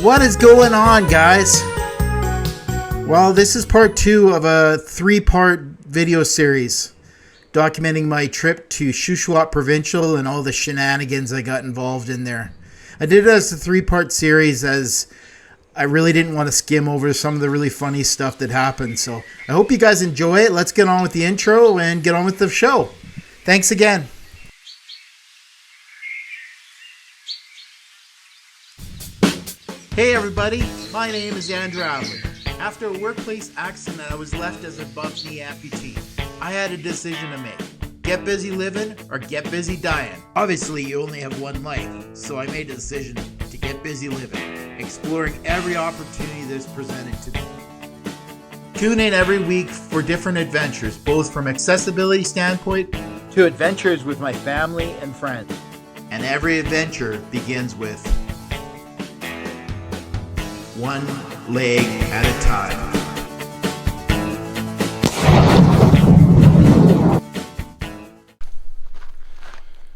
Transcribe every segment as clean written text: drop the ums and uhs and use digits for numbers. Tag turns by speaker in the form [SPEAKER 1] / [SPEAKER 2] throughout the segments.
[SPEAKER 1] What is going on, guys? Well, this is part 2 of a 3-part video series documenting my trip to Shuswap Provincial and all the shenanigans I got involved in there. I did it as a 3-part series as I really didn't want to skim over some of the really funny stuff that happened. So I hope you guys enjoy it. Let's get on with the intro and get on with the show. Thanks again. Hey everybody, my name is Andrew Adler. After a workplace accident, I was left as a buff-knee amputee. I had a decision to make. Get busy living or get busy dying. Obviously, you only have one life, so I made a decision to get busy living, exploring every opportunity that's presented to me. Tune in every week for different adventures, both from accessibility standpoint to adventures with my family and friends. And every adventure begins with one leg at a time.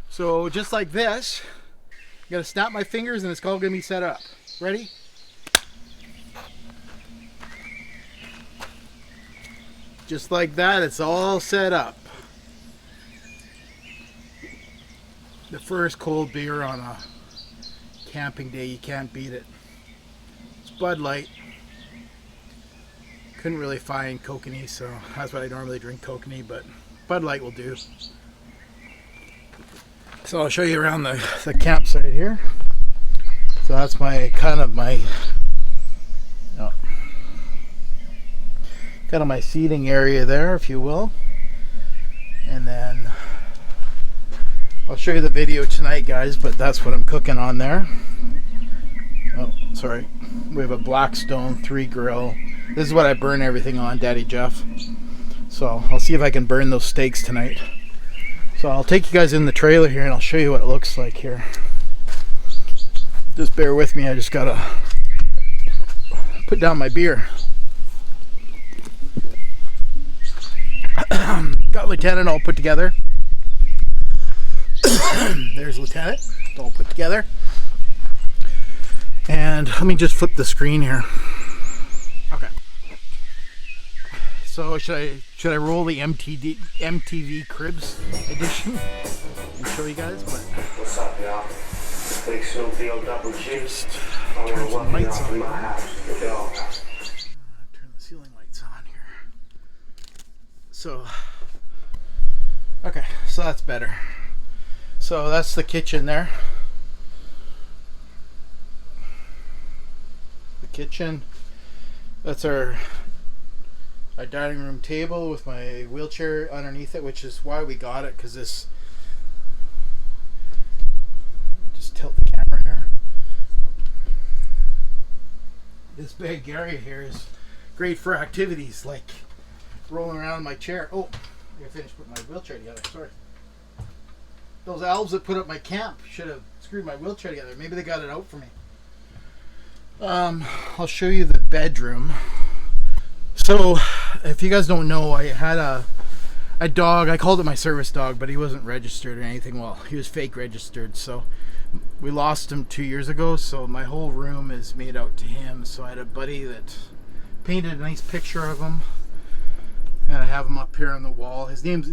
[SPEAKER 1] So just like this, I'm gonna snap my fingers and it's all gonna be set up. Ready? Just like that, it's all set up. The first cold beer on a camping day, you can't beat it. Bud Light. Couldn't really find kokanee, so that's what I normally drink, kokanee, but Bud Light will do. So I'll show you around the campsite here. So that's my kind of my seating area there, if you will. And then I'll show you the video tonight, guys, but that's what I'm cooking on there. Oh, sorry. We have a Blackstone 3 grill. This is what I burn everything on, Daddy Jeff. So I'll see if I can burn those steaks tonight. So I'll take you guys in the trailer here and I'll show you what it looks like here. Just bear with me, I just gotta put down my beer. Got Lieutenant all put together. There's Lieutenant, it's all put together. And let me just flip the screen here. Okay. So should I roll the MTV-Cribs edition and show you guys? But
[SPEAKER 2] what's up, y'all? Big Snoopy on double G.
[SPEAKER 1] Just turn some lights on. Turn the ceiling lights on here. So, okay, so that's better. So that's the kitchen there. Kitchen. That's our dining room table with my wheelchair underneath it, which is why we got it, because this, just tilt the camera here, this big area here is great for activities like rolling around in my chair. Oh, I gotta finish putting my wheelchair together, sorry. Those elves that put up my camp should have screwed my wheelchair together. Maybe they got it out for me. I'll show you the bedroom. So, if you guys don't know, I had a dog. I called it my service dog, but he wasn't registered or anything. Well, he was fake registered. So, we lost him 2 years ago. So, my whole room is made out to him. So, I had a buddy that painted a nice picture of him, and I have him up here on the wall. His name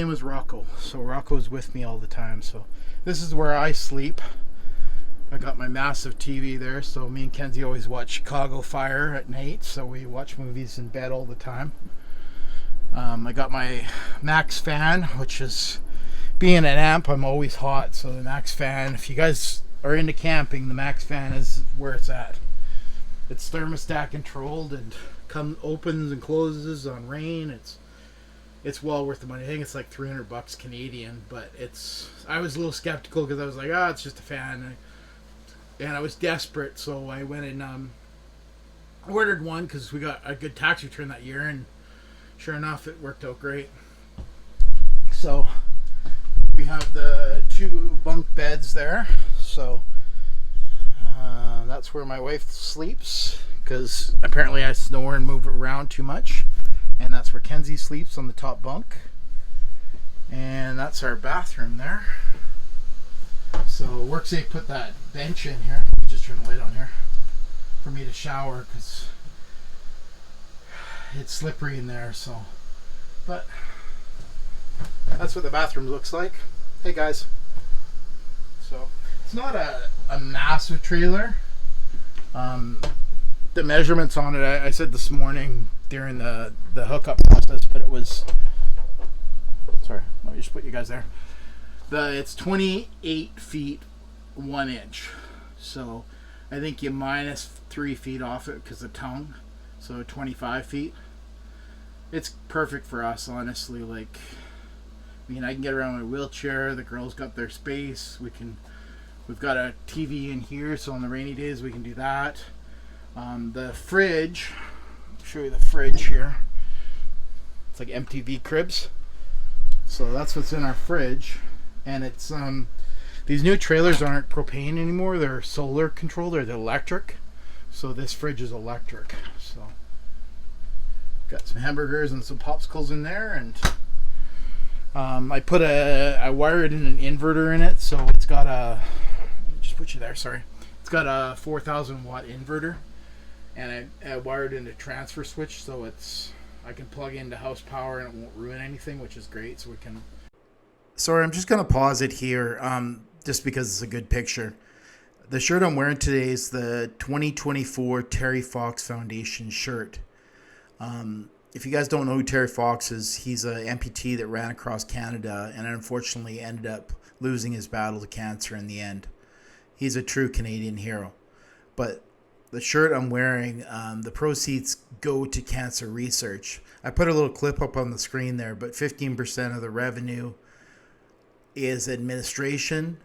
[SPEAKER 1] was Rocco. So, Rocco's with me all the time. So, this is where I sleep. I got my massive TV there, so me and Kenzie always watch Chicago Fire at night, so we watch movies in bed all the time. I got my Max fan, which is, being an amp, I'm always hot, so the Max fan, if you guys are into camping, the Max fan is where it's at. It's thermostat controlled and opens and closes on rain. It's well worth the money. I think it's like $300 Canadian, but I was a little skeptical because I was like, it's just a fan. And I was desperate, so I went and ordered one because we got a good tax return that year, and sure enough, it worked out great. So we have the 2 bunk beds there, so that's where my wife sleeps because apparently I snore and move around too much, and that's where Kenzie sleeps on the top bunk, and that's our bathroom there. So Worksafe put that bench in here. Let me just turn the light on here. for me to shower because it's slippery in there. So, but that's what the bathroom looks like. Hey guys. So it's not a massive trailer. The measurements on it, I said this morning during the hookup process, but it was, sorry, let me just put you guys there. It's 28 feet 1 inch. So I think you minus 3 feet off it because of tongue. So 25 feet. It's perfect for us, honestly. Like, I mean, I can get around in a wheelchair. The girls got their space. We've got a TV in here, so on the rainy days we can do that. The fridge, I'll show you the fridge here. It's like MTV-Cribs. So that's what's in our fridge. And it's these new trailers aren't propane anymore. They're solar controlled, or they're electric. So this fridge is electric. So got some hamburgers and some popsicles in there, and I wired in an inverter in it, so it's got just put you there, sorry. It's got a 4,000 watt inverter, and I wired in a transfer switch, so I can plug into house power and it won't ruin anything, which is great. So we can. Sorry, I'm just gonna pause it here, just because it's a good picture. The shirt I'm wearing today is the 2024 Terry Fox Foundation shirt. If you guys don't know who Terry Fox is, he's an amputee that ran across Canada and unfortunately ended up losing his battle to cancer in the end. He's a true Canadian hero. But the shirt I'm wearing, the proceeds go to cancer research. I put a little clip up on the screen there, but 15% of the revenue is administration,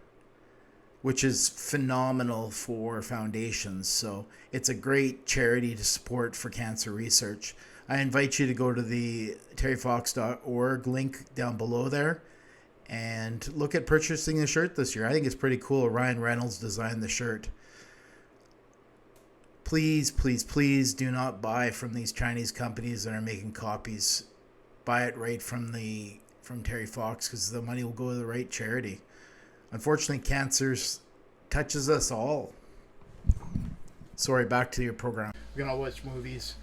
[SPEAKER 1] which is phenomenal for foundations. So it's a great charity to support for cancer research. I invite you to go to the terryfox.org link down below there and look at purchasing the shirt this year. I think it's pretty cool. Ryan Reynolds designed the shirt. Please, please, please do not buy from these Chinese companies that are making copies. Buy it right from Terry Fox, because the money will go to the right charity. Unfortunately, cancer touches us all. Sorry, back to your program. We're going to watch movies.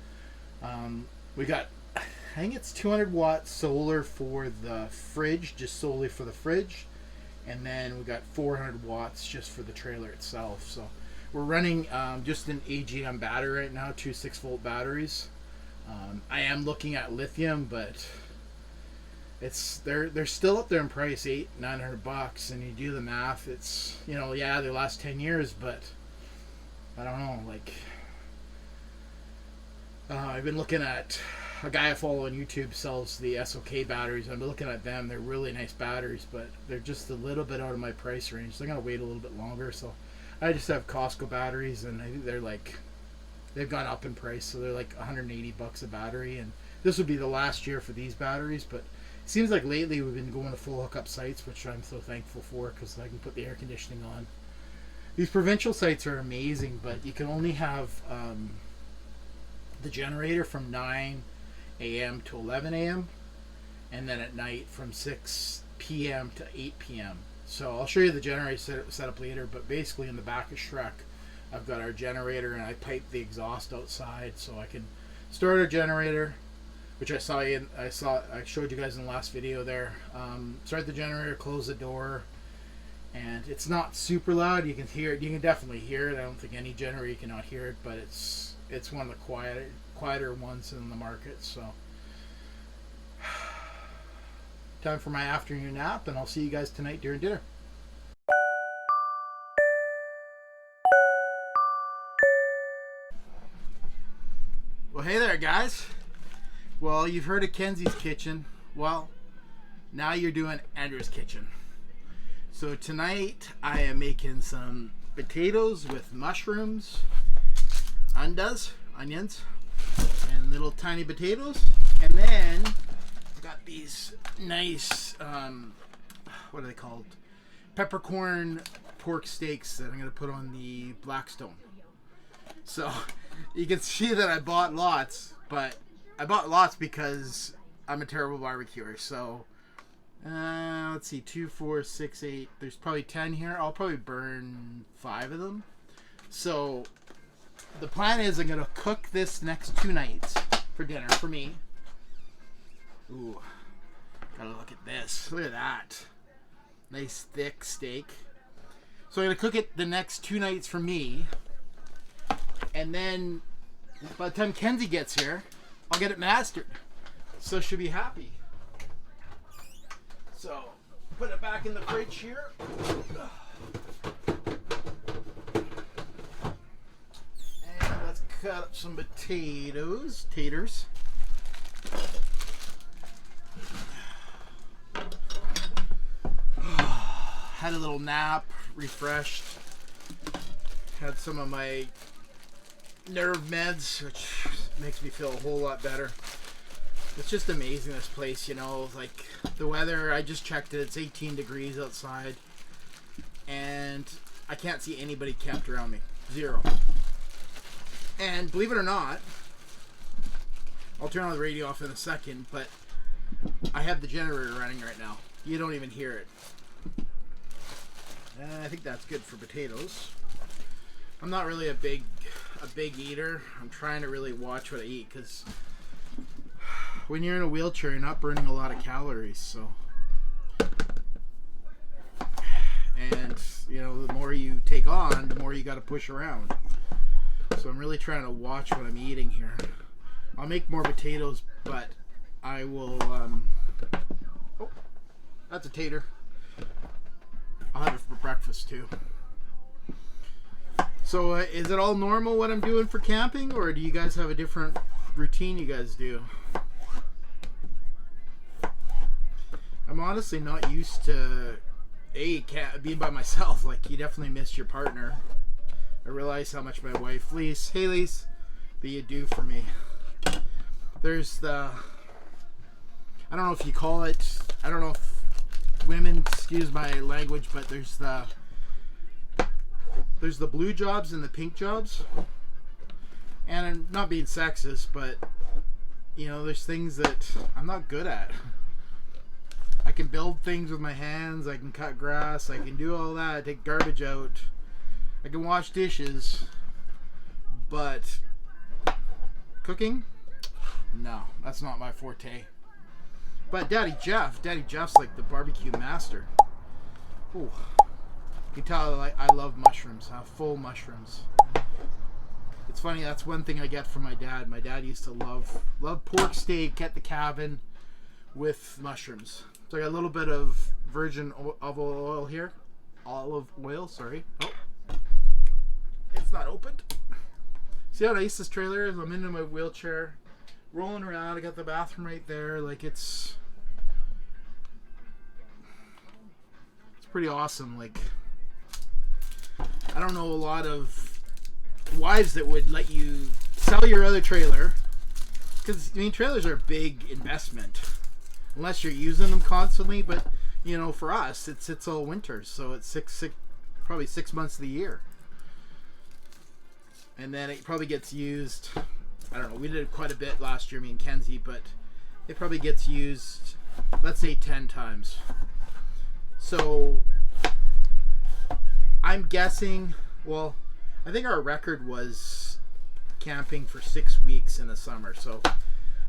[SPEAKER 1] We got, I think it's 200 watt solar for the fridge, just solely for the fridge. And then we got 400 watts just for the trailer itself. So we're running just an AGM battery right now, 2 6-volt batteries. I am looking at lithium, but they're still up there in price, $800-900, and you do the math, it's, you know, yeah, they last 10 years, but I don't know, like, I've been looking at a guy I follow on YouTube sells the SOK batteries. I've been looking at them. They're really nice batteries, but they're just a little bit out of my price range, so I'm gonna wait a little bit longer. So I just have Costco batteries, and I think they've gone up in price, so they're like $180 a battery, and this would be the last year for these batteries. But it seems like lately we've been going to full hookup sites, which I'm so thankful for, because I can put the air conditioning on. These provincial sites are amazing, but you can only have the generator from 9 a.m. to 11 a.m. and then at night from 6 p.m. to 8 p.m. So I'll show you the generator setup later, but basically in the back of Shrek, I've got our generator, and I pipe the exhaust outside so I can start our generator, which I showed you guys in the last video there. Start the generator, close the door, and it's not super loud. You can hear it. You can definitely hear it. I don't think any generator you cannot hear it, but it's one of the quieter ones in the market. So time for my afternoon nap, and I'll see you guys tonight during dinner. Well, hey there, guys. Well, you've heard of Kenzie's kitchen. Well, now you're doing Andrew's kitchen. So tonight I am making some potatoes with mushrooms, onions, and little tiny potatoes. And then I've got these nice, what are they called? Peppercorn pork steaks that I'm going to put on the Blackstone. So you can see that I bought lots, but I bought lots because I'm a terrible barbecuer. So let's see, 2, 4, 6, 8. There's probably 10 here. I'll probably burn 5 of them. So the plan is I'm gonna cook this next 2 nights for dinner for me. Ooh, gotta look at this. Look at that. Nice thick steak. So I'm gonna cook it the next 2 nights for me. And then by the time Kenzie gets here, I'll get it mastered. So she'll be happy. So put it back in the fridge here. And let's cut up some taters. Had a little nap, refreshed. Had some of my nerve meds, which makes me feel a whole lot better. It's just amazing, this place, you know, like the weather. I just checked it, it's 18 degrees outside, and I can't see anybody camped around me. Zero. And believe it or not, I'll turn on the radio off in a second, but I have the generator running right now. You don't even hear it. And I think that's good for potatoes. I'm not really a big eater. I'm trying to really watch what I eat, because when you're in a wheelchair, you're not burning a lot of calories. So, and you know, the more you take on, the more you got to push around. So I'm really trying to watch what I'm eating here. I'll make more potatoes, but I will. Oh, that's a tater. I'll have it for breakfast too. So is it all normal what I'm doing for camping, or do you guys have a different routine you guys do? I'm honestly not used to being by myself. Like, you definitely miss your partner. I realize how much my wife, Lise, that you do for me. There's the, I don't know if you call it, I don't know if women, excuse my language, but there's the blue jobs and the pink jobs. And I'm not being sexist, but you know, there's things that I'm not good at. I can build things with my hands, I can cut grass, I can do all that, take garbage out, I can wash dishes, but cooking? No, that's not my forte. But Daddy Jeff's like the barbecue master. Ooh. You can tell I love mushrooms, full mushrooms. It's funny, that's one thing I get from my dad. My dad used to love pork steak at the cabin with mushrooms. So I got a little bit of virgin olive oil here. Olive oil, sorry. Oh, it's not opened. See how nice this trailer is? I'm in my wheelchair, rolling around. I got the bathroom right there. Like, it's pretty awesome. Like, I don't know a lot of wives that would let you sell your other trailer, because I mean, trailers are a big investment unless you're using them constantly. But you know, for us, it's all winter, so it's probably 6 months of the year, and then it probably gets used. I don't know. We did quite a bit last year, me and Kenzie, but it probably gets used, let's say, 10 times. So I'm guessing, well, I think our record was camping for 6 weeks in the summer. So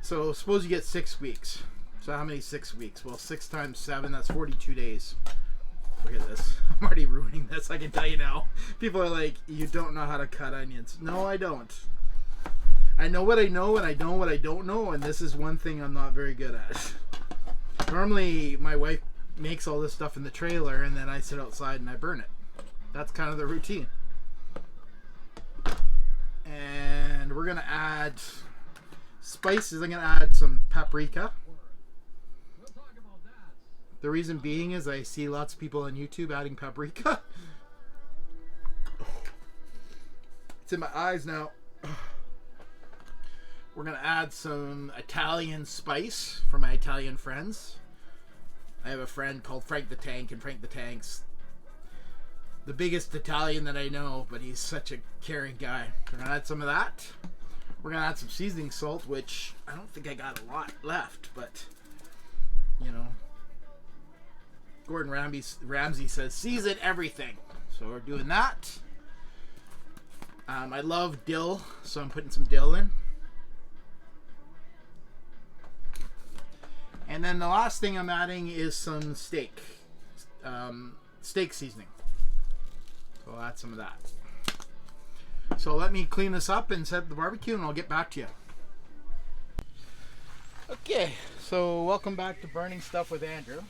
[SPEAKER 1] suppose you get 6 weeks. So how many 6 weeks? Well, 6 times 7, that's 42 days. Look at this. I'm already ruining this, I can tell you now. People are like, you don't know how to cut onions. No, I don't. I know what I know, and I know what I don't know, and this is one thing I'm not very good at. Normally, my wife makes all this stuff in the trailer, and then I sit outside and I burn it. That's kind of the routine. And we're going to add spices. I'm going to add some paprika. The reason being is I see lots of people on YouTube adding paprika. It's in my eyes now. We're going to add some Italian spice for my Italian friends. I have a friend called Frank the Tank, and Frank the Tank's the biggest Italian that I know, but he's such a caring guy. We're going to add some of that. We're going to add some seasoning salt, which I don't think I got a lot left, but, you know, Gordon Ramsay says, season everything. So we're doing that. I love dill, so I'm putting some dill in. And then the last thing I'm adding is some steak seasoning. So I'll add some of that. So let me clean this up and set the barbecue, and I'll get back to you. Okay, so welcome back to Burning Stuff with Andrew.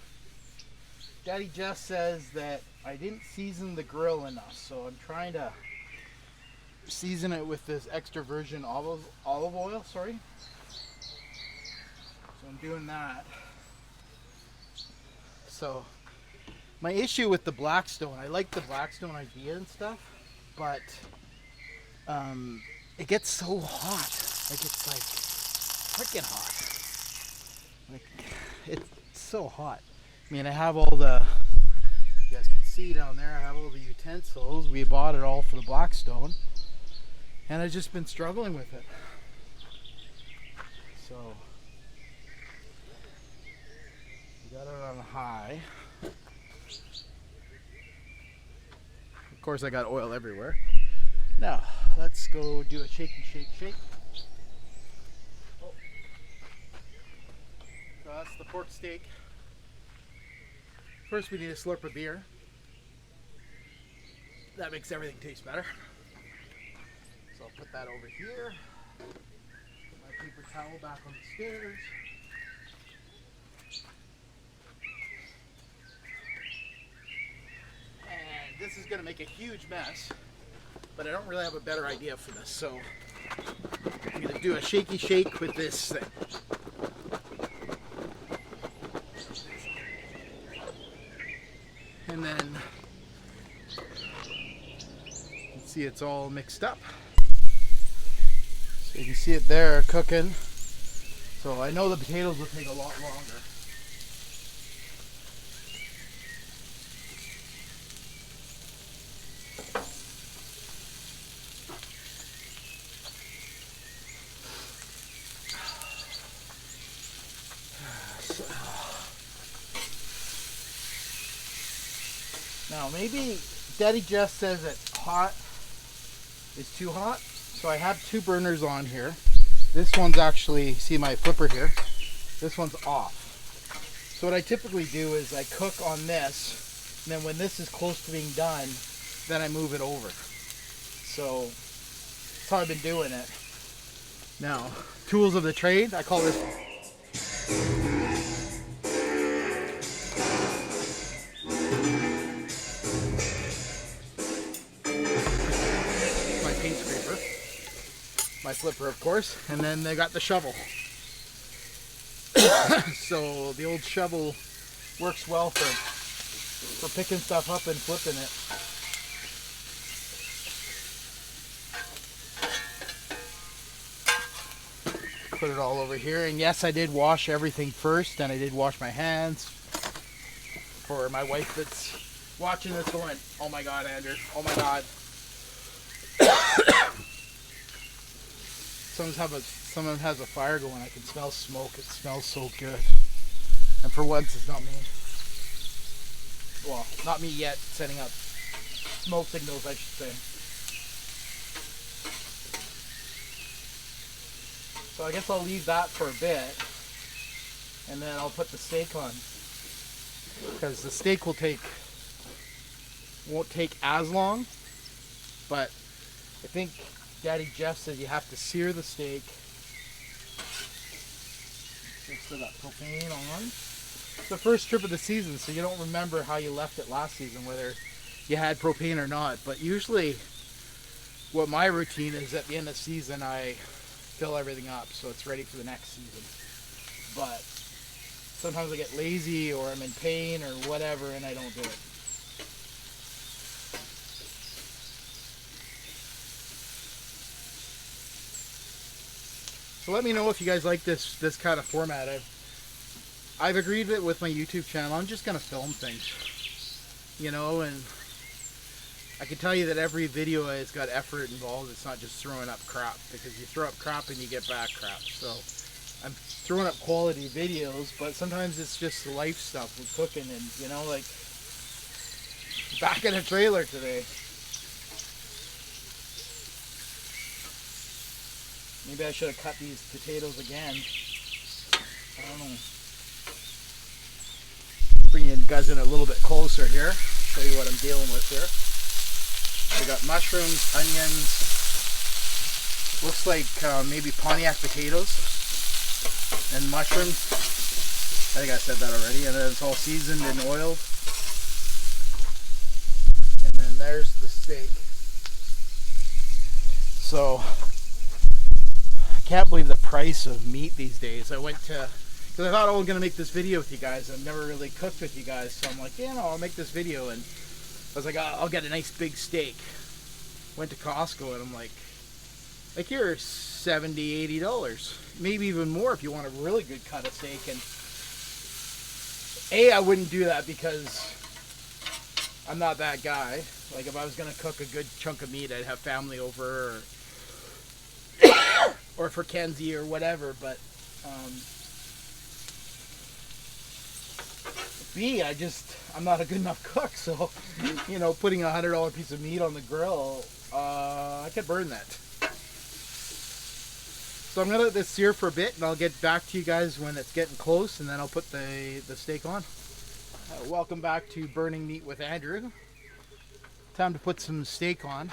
[SPEAKER 1] Daddy Jess says that I didn't season the grill enough, so I'm trying to season it with this extra virgin olive oil, sorry. So I'm doing that. So my issue with the Blackstone, I like the Blackstone idea and stuff, but it gets so hot. Like, it's like freaking hot. Like, it's so hot. I mean, I have all the, you guys can see down there, I have all the utensils. We bought it all for the Blackstone, and I've just been struggling with it. So we got it on high. Of course, I got oil everywhere. Now, let's go do a shaky shake. Oh. So that's the pork steak. First, we need a slurp of beer. That makes everything taste better. So I'll put that over here. Put my paper towel back on the stairs. And this is going to make a huge mess, but I don't really have a better idea for this. So I'm going to do a shaky shake with this thing. And then you can see it's all mixed up. So you can see it there cooking. So I know the potatoes will take a lot longer. Now maybe Daddy Jess says that hot is too hot, so I have two burners on here. This one's actually, see my flipper here, this one's off. So what I typically do is I cook on this, and then when this is close to being done, then I move it over. So that's how I've been doing it. Now, tools of the trade, I call this my flipper, of course, and then they got the shovel. So the old shovel works well for picking stuff up and flipping it. Put it all over here, and yes, I did wash everything first, and I did wash my hands. For my wife that's watching this going, oh my god, Andrew, oh my god. Someone has a fire going. I can smell smoke. It smells so good. And for once, it's not me. Well, not me yet, setting up smoke signals, I should say. So I guess I'll leave that for a bit, and then I'll put the steak on, because the steak won't take as long, but I think Daddy Jeff said you have to sear the steak. Just so that propane on. It's the first trip of the season, so you don't remember how you left it last season, whether you had propane or not. But usually, what my routine is, at the end of the season, I fill everything up so it's ready for the next season. But sometimes I get lazy, or I'm in pain, or whatever, and I don't do it. So let me know if you guys like this kind of format. I've agreed with my YouTube channel. I'm just gonna film things, you know, and I can tell you that every video has got effort involved. It's not just throwing up crap, because you throw up crap and you get back crap. So I'm throwing up quality videos, but sometimes it's just life stuff with cooking, and you know, like back in a trailer today. Maybe I should have cut these potatoes again. I don't know. Bring you guys in a little bit closer here. Show you what I'm dealing with here. We got mushrooms, onions. Looks like maybe Pontiac potatoes and mushrooms. I think I said that already. And then it's all seasoned and oiled. And then there's the steak. So I can't believe the price of meat these days. I went to, because I thought I was going to make this video with you guys. I've never really cooked with you guys. So I'm like, I'll make this video. And I was like, I'll get a nice big steak. Went to Costco and I'm like here's $70, $80. Maybe even more if you want a really good cut of steak. And I wouldn't do that because I'm not that guy. Like if I was going to cook a good chunk of meat, I'd have family over or for Kenzie or whatever. But I'm not a good enough cook. So, putting a $100 piece of meat on the grill, I could burn that. So I'm going to let this sear for a bit and I'll get back to you guys when it's getting close and then I'll put the steak on. Welcome back to Burning Meat with Andrew. Time to put some steak on.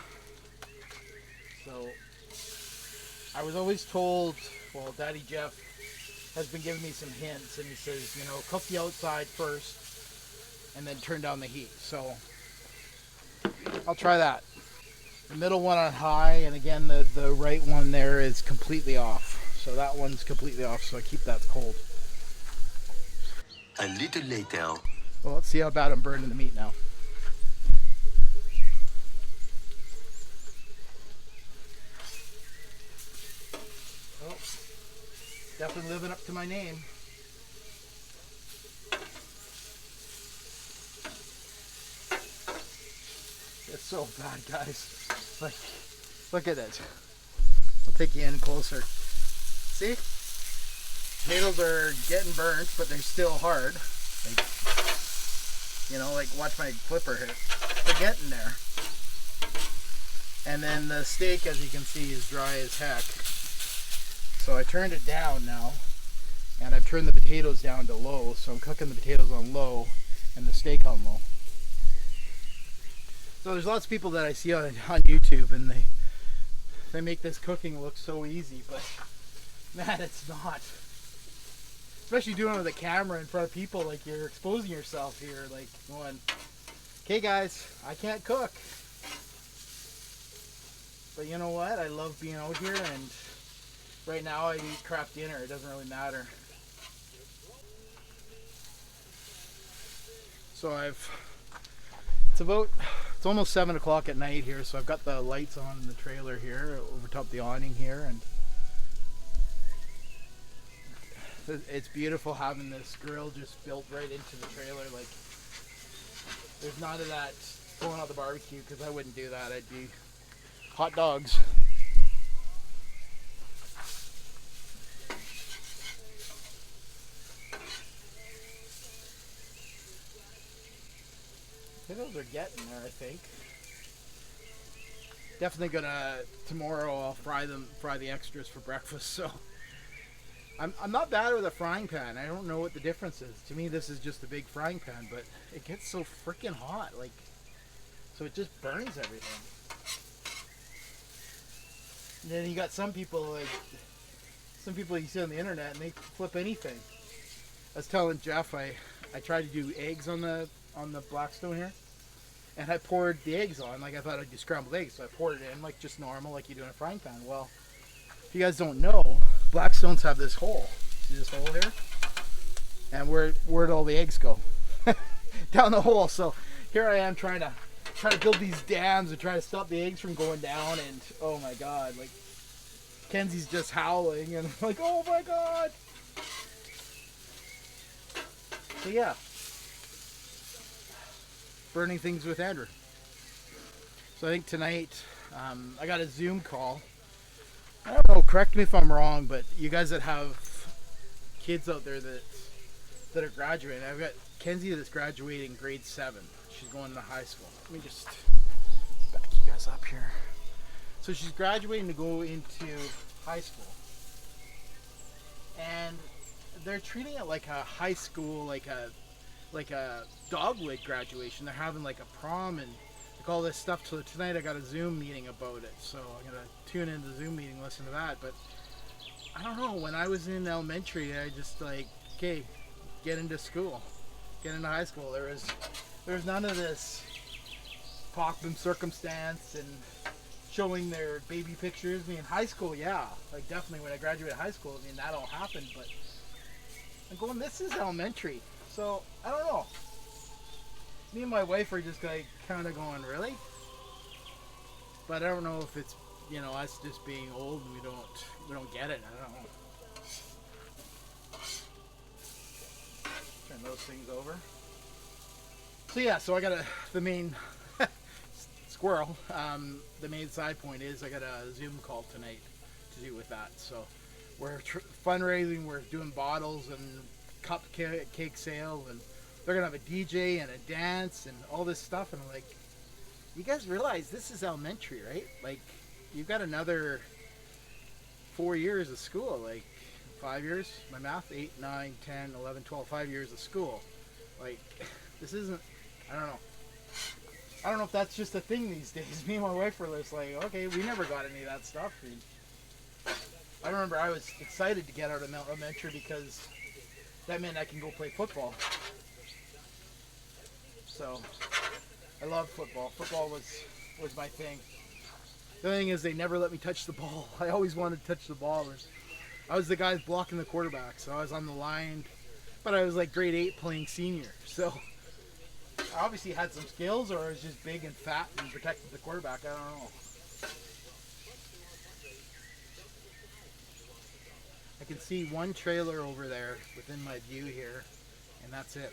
[SPEAKER 1] So I was always told, well, Daddy Jeff has been giving me some hints and he says, cook the outside first and then turn down the heat. So I'll try that. The middle one on high, and again the right one there is completely off. So that one's completely off, so I keep that cold.
[SPEAKER 3] A little later.
[SPEAKER 1] Well, let's see how bad I'm burning the meat now. Oh, definitely living up to my name. It's so bad, guys. Like, look at it. I'll take you in closer. See? Potatoes are getting burnt, but they're still hard. Like, watch my flipper hit. They're getting there. And then the steak, as you can see, is dry as heck. So I turned it down now, and I've turned the potatoes down to low. So I'm cooking the potatoes on low and the steak on low. So there's lots of people that I see on YouTube and they make this cooking look so easy, but man, it's not. Especially doing it with a camera in front of people, like you're exposing yourself here, like going, okay guys, I can't cook. But you know what? I love being out here and right now I eat crap dinner. It doesn't really matter. So it's almost 7 o'clock at night here, so I've got the lights on in the trailer here, over top the awning here, and it's beautiful having this grill just built right into the trailer. Like, there's none of that pulling out the barbecue, because I wouldn't do that. I'd be hot dogs. Potatoes are getting there, I think. Definitely gonna, tomorrow I'll fry the extras for breakfast, so. I'm not bad with a frying pan. I don't know what the difference is. To me, this is just a big frying pan, but it gets so freaking hot, like, so it just burns everything. And then you got some people you see on the internet and they flip anything. I was telling Jeff, I tried to do eggs on the Blackstone here, and I poured the eggs on, like I thought I'd do scrambled eggs, so I poured it in like just normal, like you do in a frying pan. Well, if you guys don't know, Blackstones have this hole. See this hole here? And where'd all the eggs go? Down the hole. So here I am trying to build these dams and try to stop the eggs from going down, and oh my god, like Kenzie's just howling and I'm like, oh my god. So yeah, burning things with Andrew. So I think tonight I got a Zoom call. I don't know, correct me if I'm wrong, but you guys that have kids out there that are graduating, I've got Kenzie that's graduating grade 7. She's going to high school. Let me just back you guys up here. So she's graduating to go into high school. And they're treating it like a high school, like a dogwood graduation. They're having like a prom and like all this stuff. So tonight I got a Zoom meeting about it. So I'm gonna tune into the Zoom meeting, listen to that. But I don't know. When I was in elementary, I just like, okay, get into school, get into high school. There was none of this pomp and circumstance and showing their baby pictures. I mean, high school, yeah, like definitely when I graduated high school, I mean that all happened. But I'm going, this is elementary. So, I don't know. Me and my wife are just like kind of going, really? But I don't know if it's, you know, us just being old and we don't get it. I don't know. Turn those things over. So yeah, so I got the main squirrel. The main side point is I got a Zoom call tonight to do with that. So we're fundraising, we're doing bottles and cupcake sale, and they're gonna have a DJ and a dance and all this stuff. And I'm like, you guys realize this is elementary, right? Like, you've got another 4 years of school, like 5 years, my math, 8, 9, 10, 11, 12, 5 years of school. Like, this isn't, I don't know if that's just a thing these days. Me and my wife were just like, okay, we never got any of that stuff. And I remember I was excited to get out of elementary because that meant I can go play football. So I love football. Football was my thing. The thing is, they never let me touch the ball. I always wanted to touch the ball. I was the guy blocking the quarterback, so I was on the line. But I was like grade 8 playing senior. So I obviously had some skills, or I was just big and fat and protected the quarterback. I don't know. I can see one trailer over there within my view here, and that's it.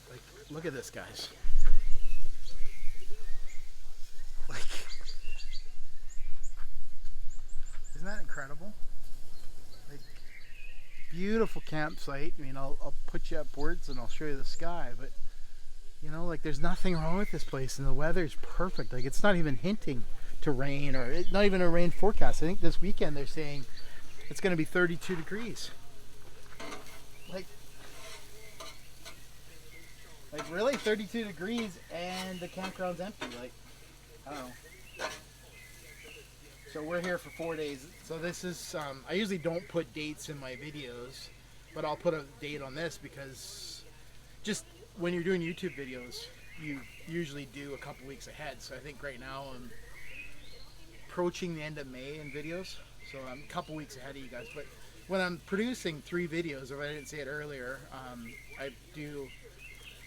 [SPEAKER 1] Like, look at this, guys. Like, isn't that incredible? Like, beautiful campsite. I mean, I'll put you up words and I'll show you the sky, but you know, like, there's nothing wrong with this place, and the weather's perfect. Like, it's not even hinting to rain, or not even a rain forecast. I think this weekend they're saying it's going to be 32 degrees. Like really, 32 degrees and the campground's empty. Like, I don't know. So we're here for 4 days. So this is, I usually don't put dates in my videos, but I'll put a date on this because just when you're doing YouTube videos, you usually do a couple weeks ahead. So I think right now I'm approaching the end of May in videos. So I'm a couple weeks ahead of you guys. But when I'm producing 3 videos, if I didn't say it earlier, I do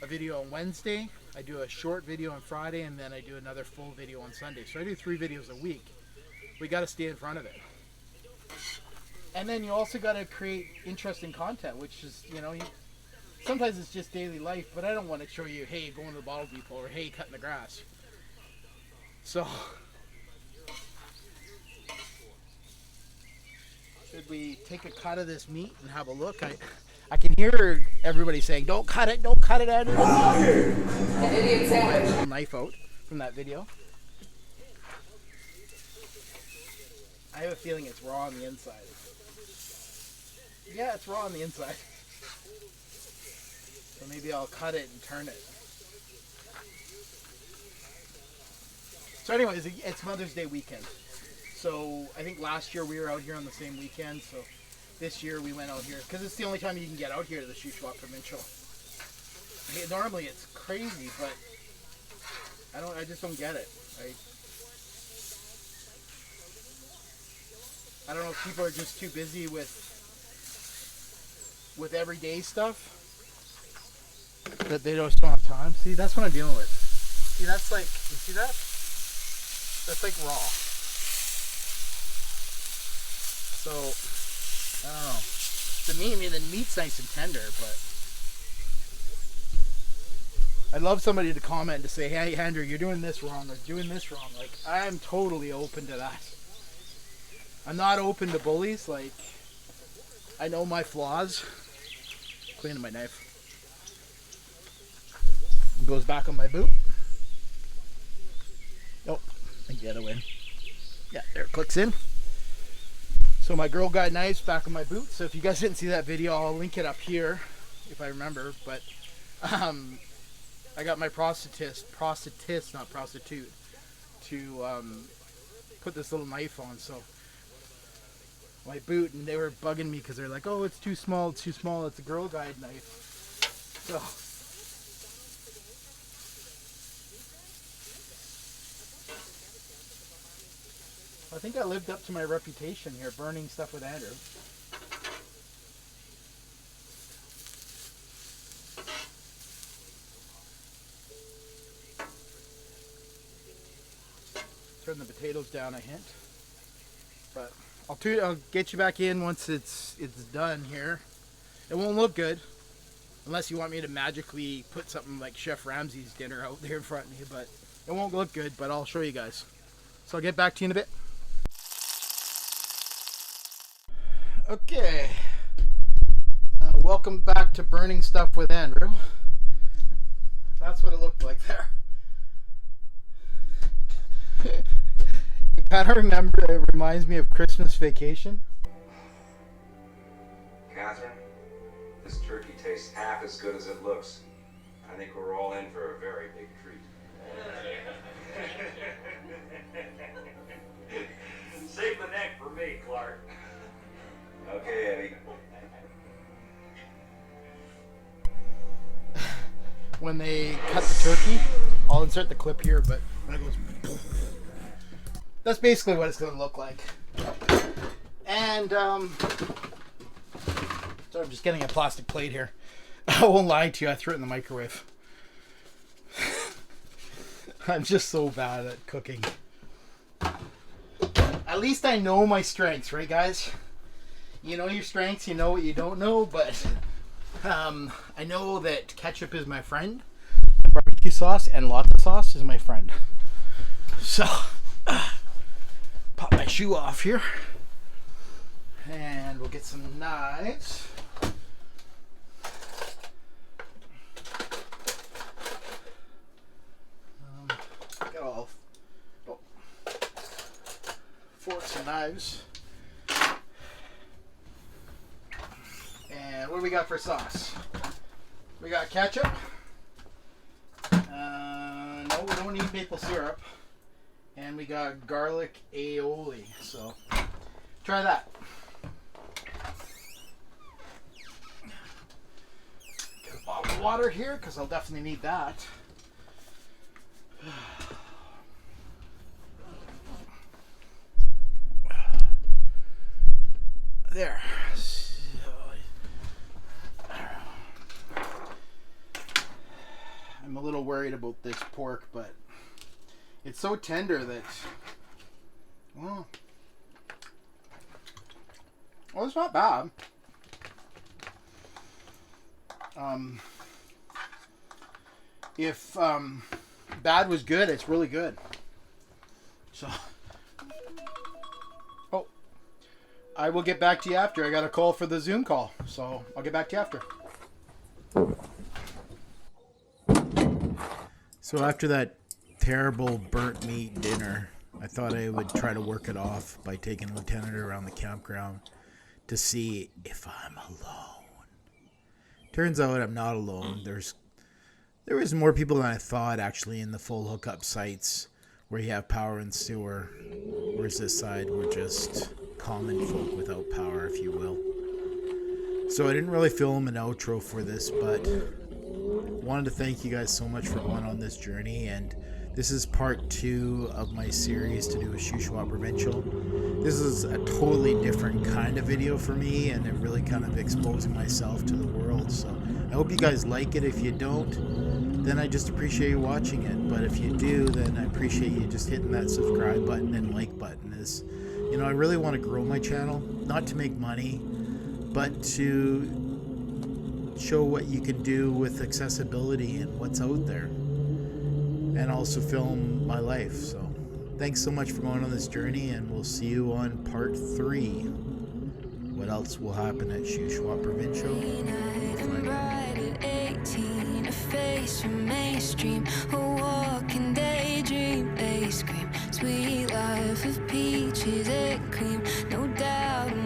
[SPEAKER 1] a video on Wednesday, I do a short video on Friday, and then I do another full video on Sunday. So I do 3 videos a week. We got to stay in front of it. And then you also got to create interesting content, which is, you know, sometimes it's just daily life, but I don't want to show you, hey, going to the bottle depot, or hey, cutting the grass. So should we take a cut of this meat and have a look? I can hear everybody saying, don't cut it, Andrew.
[SPEAKER 3] An idiot sandwich.
[SPEAKER 1] Knife out from that video. I have a feeling it's raw on the inside. Yeah, it's raw on the inside. So maybe I'll cut it and turn it. So anyways, it's Mother's Day weekend. So I think last year we were out here on the same weekend. So this year we went out here because it's the only time you can get out here to the Shuswap provincial. I mean, normally it's crazy, but I just don't get it. I don't know if people are just too busy with everyday stuff that they just don't have time. See, that's what I'm dealing with. See, that's like, you see that? That's like raw. So, I don't know. The meat's nice and tender, but I'd love somebody to comment to say, hey, Andrew, you're doing this wrong or doing this wrong. Like, I'm totally open to that. I'm not open to bullies. Like, I know my flaws. Cleaning my knife. It goes back on my boot. Nope. I think the other way. Yeah, there it clicks in. So my Girl Guide knife's back on my boot. So if you guys didn't see that video, I'll link it up here if I remember. But I got my prosthetist, not prostitute, to put this little knife on. So my boot, and they were bugging me because they're like, "Oh, it's too small. It's too small. It's a Girl Guide knife." So I think I lived up to my reputation here, burning stuff with Andrew. Turn the potatoes down a hint, but I'll get you back in once it's done here. It won't look good unless you want me to magically put something like Chef Ramsay's dinner out there in front of me, but it won't look good, but I'll show you guys. So I'll get back to you in a bit. Okay, welcome back to Burning Stuff with Andrew. That's what it looked like there. You gotta remember, it reminds me of Christmas Vacation.
[SPEAKER 4] Catherine, this turkey tastes half as good as it looks. I think we're all in for a very big treat.
[SPEAKER 2] Save the neck for me, Clark.
[SPEAKER 4] Okay, Eddie.
[SPEAKER 1] When they cut the turkey, I'll insert the clip here, but when it goes, that's basically what it's going to look like. And so I'm just getting a plastic plate here. I won't lie to you, I threw it in the microwave. I'm just so bad at cooking. At least I know my strengths, right guys? You know your strengths, you know what you don't know, but I know that ketchup is my friend, barbecue sauce and lots of sauce is my friend. So, pop my shoe off here, and we'll get some knives. Got all forks and knives. And what do we got for sauce? We got ketchup. No, we don't need maple syrup. And we got garlic aioli. So try that. Get a bottle of water here because I'll definitely need that. There. I'm a little worried about this pork, but it's so tender that, well, it's not bad. If bad was good, it's really good. So, oh, I will get back to you after. I got a call for the Zoom call, so I'll get back to you after. So after that terrible burnt meat dinner, I thought I would try to work it off by taking Lieutenant around the campground to see if I'm alone. Turns out I'm not alone. There was more people than I thought actually in the full hookup sites where you have power and sewer, whereas this side we're just common folk without power, if you will. So I didn't really film an outro for this, but wanted to thank you guys so much for going on this journey, and this is part 2 of my series to do a Shuswap provincial. This is a totally different kind of video for me, and it really kind of exposing myself to the world. So I hope you guys like it. If you don't, then I just appreciate you watching it. But if you do, then I appreciate you just hitting that subscribe button and like button. As you know, I really want to grow my channel, not to make money, but to show what you can do with accessibility and what's out there, and also film my life. So thanks so much for going on this journey, and we'll see you on part 3. What else will happen at Shuswap Provincial? We'll find out. 18, a face from mainstream, a walking daydream, they scream, sweet life of peaches and cream, no doubt.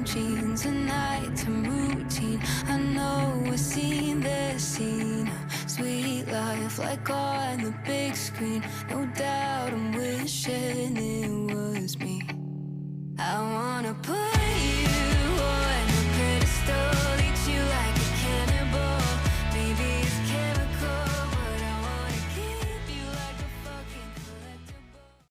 [SPEAKER 5] jeans, a nighttime routine. I know I've seen this scene. Sweet life like on the big screen. No doubt I'm wishing it was me. I wanna put